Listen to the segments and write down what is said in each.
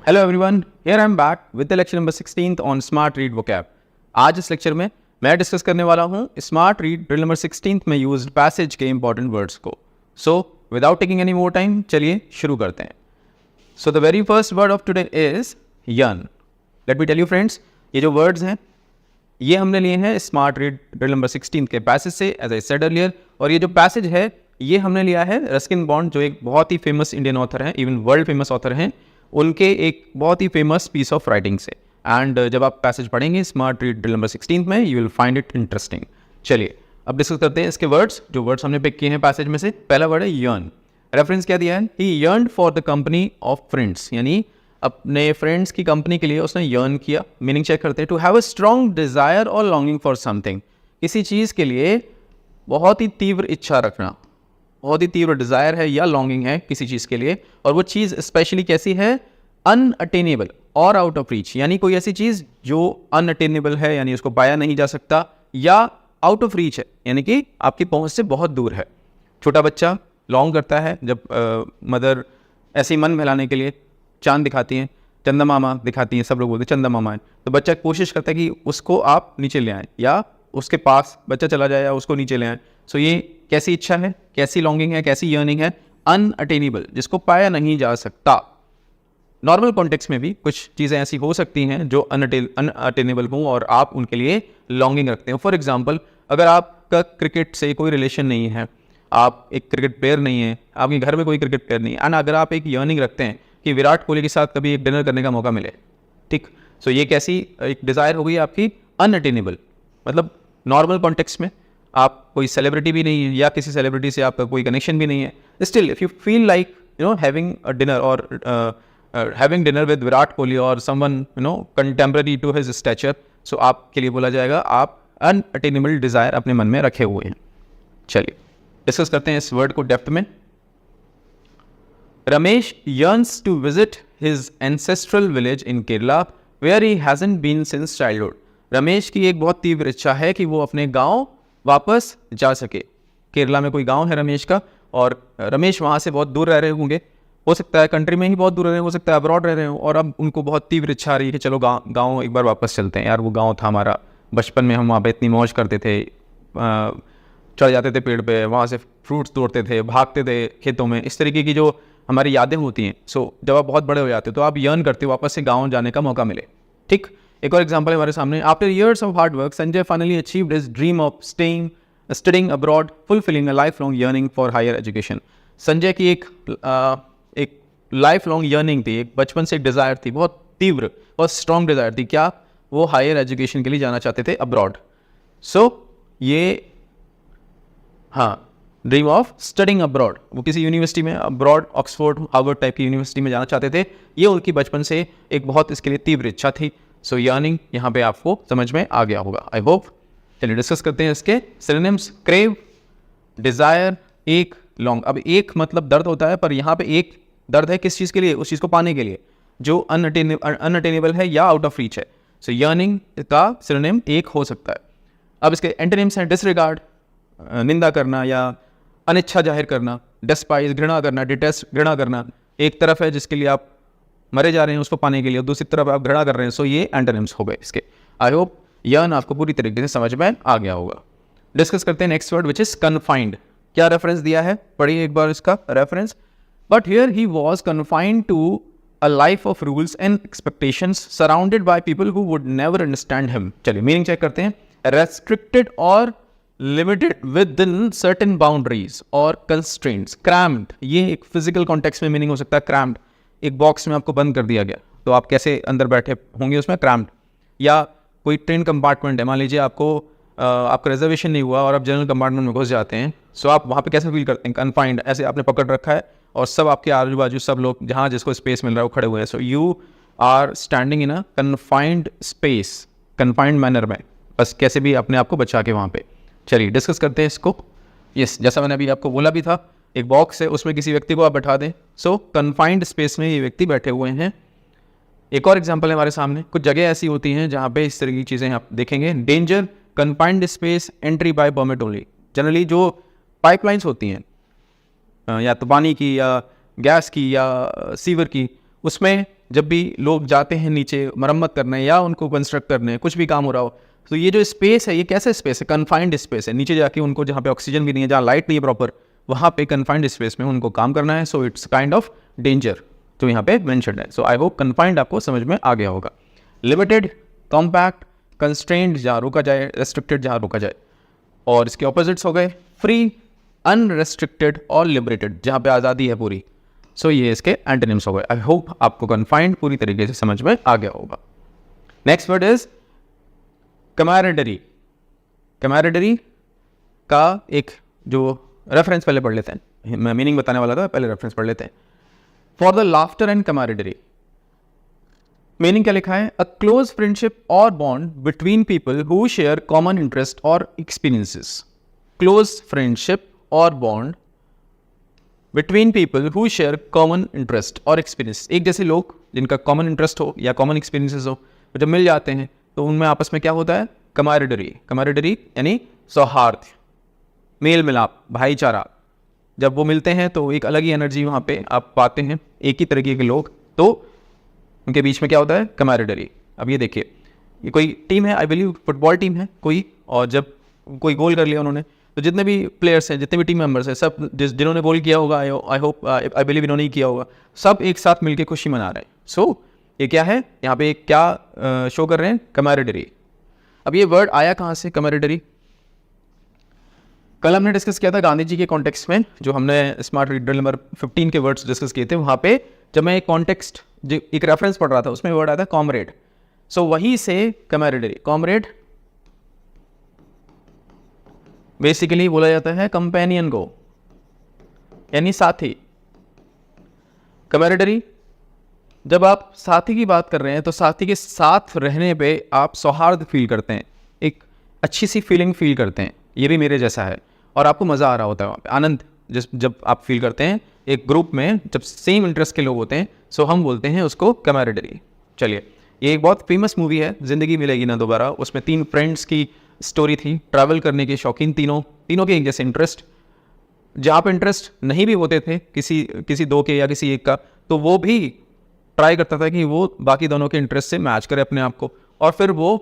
Hello everyone, here I am back with the lecture number 16th on Smart Read Vocab. आज इस lecture में मैं discuss करने वाला हूँ smart read drill number 16th में यूज्ड पैसेज के इंपॉर्टेंट वर्ड्स को. So without taking any more time चलिए शुरू करते हैं. So the very first word of today is yearn. Let me tell you friends, ये जो वर्ड्स हैं ये हमने लिए हैं स्मार्ट रीड ड्रिल नंबर 16 के पैसेज से, एज आई सेड अर्लियर. और ये जो पैसेज है ये हमने लिया है रस्किन बॉन्ड, जो एक बहुत ही फेमस इंडियन ऑथर हैं, इवन वर्ल्ड फेमस ऑथर हैं, उनके एक बहुत ही फेमस पीस ऑफ राइटिंग से. एंड जब आप पैसेज पढ़ेंगे स्मार्ट रीड ड्रिल नंबर 16 में, you will find it interesting. चलिए अब डिस्कस करते हैं इसके वर्ड्स. जो वर्ड्स हमने पिक किए हैं पैसेज में से, पहला वर्ड है यर्न. रेफरेंस क्या दिया है? He yearned for the company of friends, यानी अपने फ्रेंड्स की कंपनी के लिए उसने यर्न किया. मीनिंग चेक करते हैं. To have a strong desire और लॉन्गिंग फॉर समथिंग, किसी चीज़ के लिए बहुत ही तीव्र इच्छा रखना, बहुत ही तीव्र डिज़ायर है या लॉन्गिंग है किसी चीज़ के लिए. और वो चीज़ स्पेशली कैसी है? अनअटेनेबल और आउट ऑफ रीच, यानी कोई ऐसी चीज़ जो अनअटेनेबल है, यानी उसको पाया नहीं जा सकता, या आउट ऑफ रीच है, यानी कि आपकी पहुंच से बहुत दूर है. छोटा बच्चा लॉन्ग करता है जब मदर ऐसे ही मन बहलाने के लिए चांद दिखाती हैं, चंदा मामा दिखाती हैं, सब लोग बोलते हैं चंदा मामा है, तो बच्चा कोशिश करता है कि उसको आप नीचे ले आएँ या उसके पास बच्चा चला जाए या उसको नीचे ले आए. सो ये कैसी इच्छा है, कैसी लॉन्गिंग है, कैसी यर्निंग है? अनअटेनेबल, जिसको पाया नहीं जा सकता. नॉर्मल कॉन्टेक्स्ट में भी कुछ चीज़ें ऐसी हो सकती हैं जो अनअटेनेबल हों और आप उनके लिए लॉन्गिंग रखते हो. फॉर एग्जाम्पल, अगर आपका क्रिकेट से कोई रिलेशन नहीं है, आप एक क्रिकेट प्लेयर नहीं है, आपके घर में कोई क्रिकेट प्लेयर नहीं है, एंड अगर आप एक यर्निंग रखते हैं कि विराट कोहली के साथ कभी एक डिनर करने का मौका मिले, ठीक, सो ये कैसी एक डिज़ायर हो गई आपकी? अनअटेनेबल. मतलब नॉर्मल कॉन्टेक्स्ट में आप कोई सेलिब्रिटी भी नहीं है या किसी सेलिब्रिटी से आपका कोई कनेक्शन भी नहीं है, still if you feel like having a dinner और having dinner with Virat Kohli और someone contemporary to his stature, so आपके लिए बोला जाएगा आप अनअटेनेबल डिज़ायर अपने मन में रखे हुए हैं. चलिए डिस्कस करते हैं इस वर्ड को डेप्थ में. Ramesh yearns to visit his ancestral village in Kerala where he hasn't been since childhood. Ramesh की एक बहुत तीव्र इच्छा है कि वो अपने गांव वापस जा सके. केरला में कोई गांव है रमेश का, और रमेश वहाँ से बहुत दूर रह रहे होंगे, हो सकता है कंट्री में ही बहुत दूर रह रहे हो सकता है अब्रॉड रह रहे हो, और अब उनको बहुत तीव्र इच्छा आ रही है कि चलो गाँव एक बार वापस चलते हैं. यार वो गाँव था हमारा, बचपन में हम वहाँ पर इतनी मौज करते थे, चढ़ जाते थे पेड़ पे, वहाँ से फ्रूट्स तोड़ते थे, भागते थे खेतों में, इस तरीके की जो हमारी यादें होती हैं. सो जब आप बहुत बड़े हो जाते हो तो आप यर्न करते हो वापस से गांव जाने का मौका मिले. ठीक, एक और एग्जांपल हमारे सामने. After years of hard work Sanjay finally achieved his dream of studying abroad, fulfilling a life long yearning for higher education. Sanjay की एक लाइफ लॉन्ग यर्निंग थी, एक बचपन से एक डिज़ायर थी, बहुत तीव्र और स्ट्रॉन्ग डिज़ायर थी. क्या? वो हायर एजुकेशन के लिए जाना चाहते थे अब्रॉड. सो ये हाँ, ड्रीम ऑफ स्टडिंग अब्रॉड, वो किसी यूनिवर्सिटी में अब्रॉड, ऑक्सफोर्ड, हार्वर्ड टाइप की यूनिवर्सिटी में जाना चाहते थे. ये उनकी बचपन से एक बहुत इसके लिए तीव्र इच्छा थी. सो यर्निंग यहाँ पे आपको समझ में आ गया होगा, आई होप. चलिए डिस्कस करते हैं इसके सिनोनिम्स. क्रेव, डिज़ायर, एक, लॉन्ग. अब एक मतलब दर्द होता है, पर यहाँ पे एक दर्द है किस चीज़ के लिए? उस चीज़ को पाने के लिए जो अनअटेनेबल है या आउट ऑफ रीच है. सो यर्निंग का सिनोनिम एक हो सकता है. अब इसके एंटोनिम्स हैं डिसरिगार्ड, निंदा करना या अनिच्छा जाहिर करना, डेस्पाइज घृणा करना, डिटेस्ट घृणा करना. एक तरफ है जिसके लिए आप मरे जा रहे हैं उसको पाने के लिए, दूसरी तरफ आप घृणा कर रहे हैं. सो ये एंटोनिम्स हो गए इसके. आई होप यर्न आपको पूरी तरीके से समझ में आ गया होगा. डिस्कस करते हैं next word which is confined. क्या रेफरेंस दिया है? पढ़िए एक बार इसका reference. But here he was confined to a life of rules and expectations surrounded by people who would never understand him. चलिए मीनिंग चेक करते हैं. रेस्ट्रिक्टेड और limited within certain boundaries और कंस्ट्रेंट्स. क्रैम्ड, ये एक physical context में meaning हो सकता है. क्रैम्ड, एक बॉक्स में आपको बंद कर दिया गया तो आप कैसे अंदर बैठे होंगे उसमें? क्रैम्ड. या कोई ट्रेन कंपार्टमेंट है, मान लीजिए आपका रिजर्वेशन नहीं हुआ और आप जनरल कंपार्टमेंट में घुस जाते हैं, सो आप वहाँ पे कैसे फील करते हैं? कन्फाइंड. ऐसे आपने पकड़ रखा है और सब आपके आजू बाजू सब लोग जहाँ जिसको स्पेस मिल रहा है वो खड़े हुए हैं. So you are standing in a confined space, confined manner में, बस कैसे भी अपने आप को बचा के वहाँ पे. चलिए डिस्कस करते हैं इसको. यस, जैसा मैंने अभी आपको बोला भी था, एक बॉक्स है उसमें किसी व्यक्ति को आप बैठा दें. सो कन्फाइंड स्पेस में ये व्यक्ति बैठे हुए हैं. एक और एग्जांपल है हमारे सामने. कुछ जगह ऐसी होती हैं जहाँ पे इस तरह की चीज़ें आप देखेंगे. Danger, confined space, entry by permit only. Generally जो पाइपलाइंस होती हैं या तो पानी की या गैस की या सीवर की, उसमें जब भी लोग जाते हैं नीचे मरम्मत करने या उनको कंस्ट्रक्ट करने, कुछ भी काम हो रहा हो, तो ये जो स्पेस है ये कैसे स्पेस है? कन्फाइंड स्पेस है। नीचे जाके उनको जहाँ पे ऑक्सीजन भी नहीं है, जहाँ लाइट नहीं है प्रॉपर, वहाँ पे कन्फाइंड स्पेस में उनको काम करना है। So it's kind of danger, तो यहाँ पे मेंशन्ड है। सो आई होप कन्फाइंड आपको समझ में आ गया होगा। लिमिटेड, कॉम्पैक्ट, कंस्ट्रेंड जहाँ रोका जाए, रेस्ट्रिक्टेड जहाँ रोका जाए, और इसके ऑपोजिट्स हो गए फ्री, अनरेस्ट्रिक्टेड और लिबरेटेड जहाँ पे आज़ादी है पूरी। सो ये इसके एंटोनिम्स हो गए। आई होप आपको कन्फाइंड पूरी तरीके से समझ में आ गया होगा। Next word is camaraderie. Camaraderie का एक जो रेफरेंस पहले पढ़ लेते हैं, मैं मीनिंग बताने वाला था, पहले रेफरेंस पढ़ लेते हैं। For the laughter and camaraderie, meaning क्या लिखा है? अ क्लोज फ्रेंडशिप और bond between people who share common interest और एक्सपीरियंसेस। क्लोज फ्रेंडशिप और bond between people who share common interest और एक्सपीरियंस, एक जैसे लोग जिनका कॉमन इंटरेस्ट हो या कॉमन एक्सपीरियंसेस हो, जब मिल जाते हैं तो उनमें आपस में क्या होता है? कैमारेडरी। कैमारेडरी यानी सौहार्द, मेल मिलाप, भाईचारा। जब वो मिलते हैं तो एक अलग ही एनर्जी वहाँ पे आप पाते हैं, एक ही तरीके के लोग, तो उनके बीच में क्या होता है? कैमारेडरी। अब ये देखिए, ये कोई टीम है, आई बिलीव फुटबॉल टीम है कोई, और जब कोई गोल कर लिया उन्होंने, तो जितने भी प्लेयर्स हैं, जितने भी टीम मेंबर्स हैं, सब जिन्होंने गोल किया होगा, आई होप आई बिलीव इन्होंने ही किया होगा, सब एक साथ मिलकर खुशी मना रहे हैं। सो ये क्या है? यहाँ पे क्या शो कर रहे हैं? कैमारेडरी। अब ये वर्ड आया कहाँ से कैमारेडरी? कल हमने डिस्कस किया था गांधी जी के कॉन्टेक्स्ट में, जो हमने स्मार्ट रीडर नंबर 15 के वर्ड्स डिस्कस किए थे। वहाँ पे जब मैं एक कॉन्टेक्स्ट, जो एक रेफरेंस पढ़ रहा था, उसमें वर्ड आया था कॉमरेड। सो वहीं से कैमारेडरी। कॉमरेड बेसिकली बोला जाता है कंपेनियन को, यानी साथी। कैमारेडरी, जब आप साथी की बात कर रहे हैं तो साथी के साथ रहने पे आप सौहार्द फील करते हैं, एक अच्छी सी फीलिंग फील करते हैं, ये भी मेरे जैसा है, और आपको मज़ा आ रहा होता है वहाँ पे, आनंद जब आप फील करते हैं एक ग्रुप में, जब सेम इंटरेस्ट के लोग होते हैं। सो हम बोलते हैं उसको कैमारेडरी। चलिए, ये एक बहुत फेमस मूवी है, ज़िंदगी मिलेगी ना दोबारा। उसमें 3 फ्रेंड्स की स्टोरी थी, ट्रैवल करने के शौकीन, तीनों के एक जैसे इंटरेस्ट। जहाँ पे इंटरेस्ट नहीं भी होते थे किसी 2 के या किसी एक का, तो वो भी ट्राई करता था कि वो बाकी दोनों के इंटरेस्ट से मैच करे अपने आप को, और फिर वो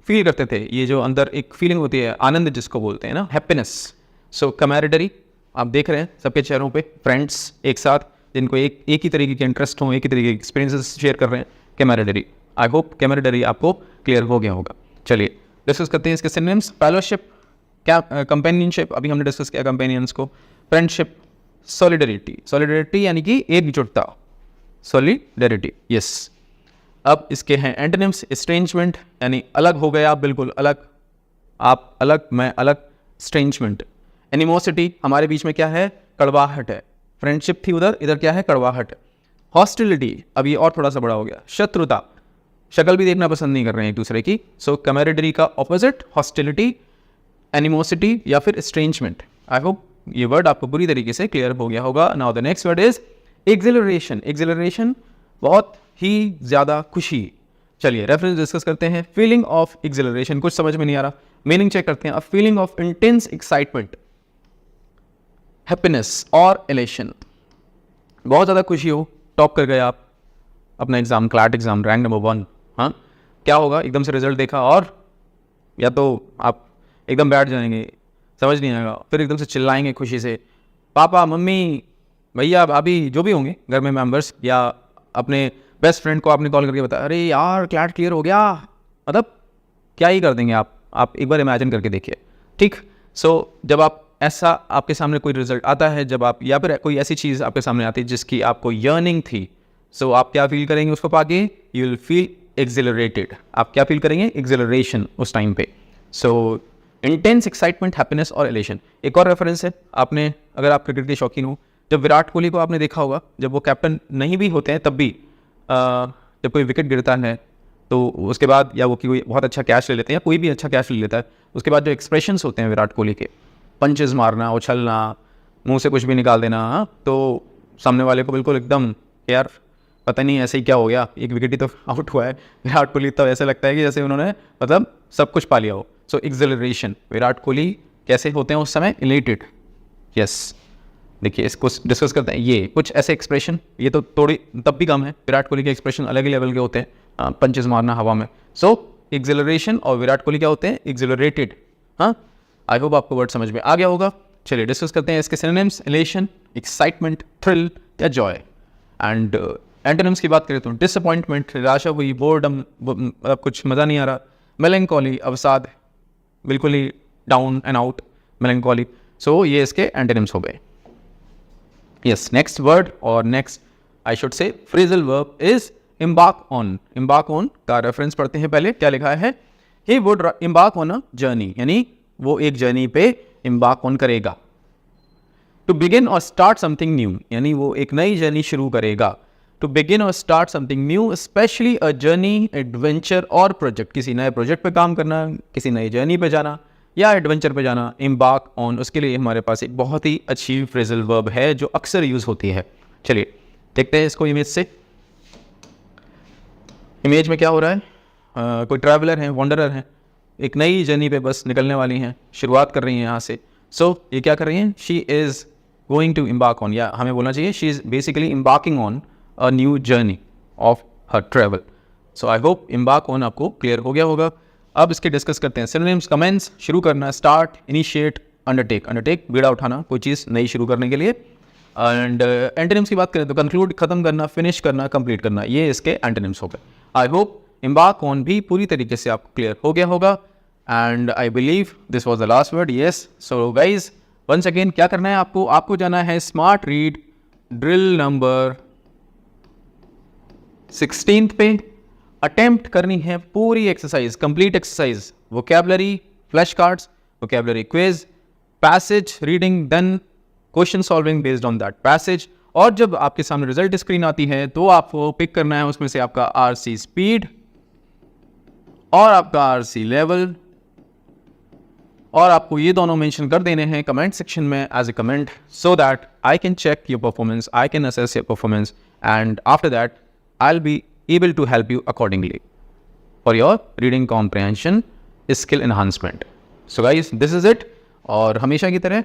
फील करते थे ये जो अंदर एक फीलिंग होती है, आनंद जिसको बोलते हैं ना, हैप्पीनेस। सो कैमारेडरी आप देख रहे हैं सबके चेहरों पे, फ्रेंड्स एक साथ जिनको एक ही तरीके के इंटरेस्ट हों, एक ही तरीके के एक्सपीरियंसेस शेयर कर रहे हैं, कैमारेडरी। आई होप कैमारेडरी आपको क्लियर हो गया होगा। चलिए डिस्कस करते हैं इसके सिनोनिम्स। फेलोशिप, क्या कंपेनियनशिप, अभी हमने डिस्कस किया कंपेनियंस को। फ्रेंडशिप, सॉलिडरिटी, सॉलिडरिटी यानी कि एकजुटता, सॉलिडरिटी, यस। अब इसके हैं एंटोनिम्स। एस्ट्रेंजमेंट यानी अलग हो गए आप, बिल्कुल अलग, आप अलग मैं अलग, एस्ट्रेंजमेंट। एनिमोसिटी, हमारे बीच में क्या है? कड़वाहट है। फ्रेंडशिप थी उधर, इधर क्या है? कड़वाहट। हॉस्टिलिटी, अब ये और थोड़ा सा बड़ा हो गया, शत्रुता, शक्ल भी देखना पसंद नहीं कर रहे हैं एक दूसरे की। सो कैमारेडरी का ऑपोजिट हॉस्टिलिटी, एनिमोसिटी या फिर एस्ट्रेंजमेंट। आई होप ये वर्ड आपको पूरी तरीके से क्लियर हो गया होगा। Now the next word is acceleration. Acceleration, बहुत ही ज़्यादा खुशी। चलिए रेफरेंस डिस्कस करते हैं। फीलिंग ऑफ एक्सिलरेशन, कुछ समझ में नहीं आ रहा, मीनिंग चेक करते हैं। A feeling of intense excitement, happiness और एलेशन, बहुत ज़्यादा खुशी हो, टॉप कर गए आप अपना exam, CLAT exam, rank number 1। हाँ, क्या होगा? एकदम से रिजल्ट देखा और या तो आप एकदम बैठ जाएंगे, समझ नहीं आएगा, फिर एकदम से चिल्लाएंगे खुशी से, पापा मम्मी भैया भाभी जो भी होंगे घर में मेंबर्स, या अपने बेस्ट फ्रेंड को आपने कॉल करके बताया, अरे यार क्लैट क्लियर हो गया, मतलब क्या ही कर देंगे आप एक बार इमेजिन करके देखिए, ठीक। सो जब आप ऐसा आपके सामने कोई रिजल्ट आता है, जब आप या फिर कोई ऐसी चीज़ आपके सामने आती है जिसकी आपको यर्निंग थी, सो आप क्या फील करेंगे उसको पाके? You will feel accelerated. आप क्या फील करेंगे? एक्सिलरेशन उस टाइम पे। सो इंटेंस एक्साइटमेंट, हैप्पीनेस और एलेशन। एक और रेफरेंस है, आपने अगर आप क्रिकेट के शौकीन हो, जब विराट कोहली को आपने देखा होगा, जब वो कैप्टन नहीं भी होते हैं तब भी जब कोई विकेट गिरता है तो उसके बाद, या वो कोई बहुत अच्छा कैच ले लेते हैं या कोई भी अच्छा कैच ले लेता है, उसके बाद जो एक्सप्रेशंस होते हैं विराट कोहली के, पंचेस मारना, उछलना, मुंह से कुछ भी निकाल देना, तो सामने वाले को बिल्कुल एकदम यार पता नहीं ऐसे ही क्या हो गया, एक विकेट ही तो आउट हुआ है विराट कोहली, तो ऐसे लगता है कि जैसे उन्होंने मतलब सब कुछ पा लिया हो। सो एक्सिलरेशन, विराट कोहली कैसे होते हैं उस समय? Elated, yes. देखिए इसको डिस्कस करते हैं। ये कुछ ऐसे एक्सप्रेशन, ये तो थोड़ी तब भी कम है, विराट कोहली के एक्सप्रेशन अलग ही लेवल के होते हैं, पंचेस मारना हवा में। सो एक्सिलरेशन और विराट कोहली क्या होते हैं, एक्सिलरेटेड। हाँ, आई होप आपको वर्ड समझ में आ गया होगा। चलिए डिस्कस करते हैं इसके सिनोनिम्स। एलेशन, एक्साइटमेंट, थ्रिल या जॉय। एंड एंटोनिम्स की बात करें तो डिसअपॉइंटमेंट, निराशा हुई, बोर्डम, मतलब कुछ मज़ा नहीं आ रहा। मेलैंकोली, अवसाद, बिल्कुल ही डाउन एंड आउट, मेलैंकोली। सो ये इसके एंटोनिम्स हो गए। यस, नेक्स्ट वर्ड और next I should say phrasal verb is embark on। embark on का रेफरेंस पढ़ते हैं पहले। क्या लिखा है, he would embark on a journey, यानी वो एक जर्नी पे embark on करेगा। to begin or start something new, यानी वो एक नई जर्नी शुरू करेगा। to begin or start something new, especially a journey, adventure और project, किसी नए प्रोजेक्ट पे काम करना, किसी नई जर्नी पे जाना या एडवेंचर पे जाना, embark on, उसके लिए हमारे पास एक बहुत ही अच्छी फ्रेजल वर्ब है जो अक्सर यूज होती है। चलिए देखते हैं इसको इमेज से। इमेज में क्या हो रहा है, कोई ट्रैवलर हैं, वॉन्डरर हैं, एक नई जर्नी पे बस निकलने वाली हैं, शुरुआत कर रही हैं यहाँ से। सो ये क्या कर रही हैं, she is going to embark on, या हमें बोलना चाहिए she is basically embarking on a new journey of her travel. So I hope embark on आपको क्लियर हो गया होगा। अब इसके डिस्कस करते हैं सिनोनिम्स। कमेंस, शुरू करना, स्टार्ट, इनिशिएट, अंडरटेक, अंडरटेक बीड़ा उठाना, कोई चीज़ नई शुरू करने के लिए। एंड एंटोनिम्स की बात करें तो कंक्लूड, खत्म करना, फिनिश करना, कंप्लीट करना, ये इसके एंटोनिम्स हो गए। आई होप embark on भी पूरी तरीके से आपको क्लियर हो गया होगा। And I believe this was the last word. Yes, so guys once again क्या करना है आपको जाना है स्मार्ट रीड ड्रिल नंबर 16 पे। अटेम्प्ट करनी है पूरी exercise, complete exercise, vocabulary flash cards, vocabulary quiz, passage reading, then question solving based on that passage. और जब आपके सामने रिजल्ट स्क्रीन आती है तो आपको पिक करना है उसमें से आपका आरसी स्पीड और आपका आरसी लेवल, और आपको ये दोनों मेंशन कर देने हैं कमेंट सेक्शन में as a comment, so that I can check your performance, I can assess your performance, and after that I will be able to help you accordingly for your reading comprehension skill enhancement. So guys this is it, और हमेशा की तरह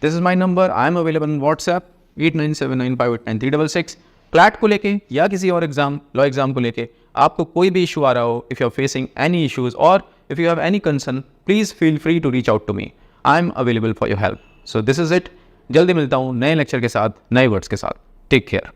this is my number, I am available on WhatsApp 8979589366। CLAT को लेके या किसी और exam, law exam को लेके आपको कोई भी इशू आ रहा हो, if you are facing any issues और if you have any concern, please feel free to reach out to me, I am available for your help. So this is it, जल्दी मिलता हूँ नए लेक्चर के साथ, नए वर्ड्स के साथ। Take care.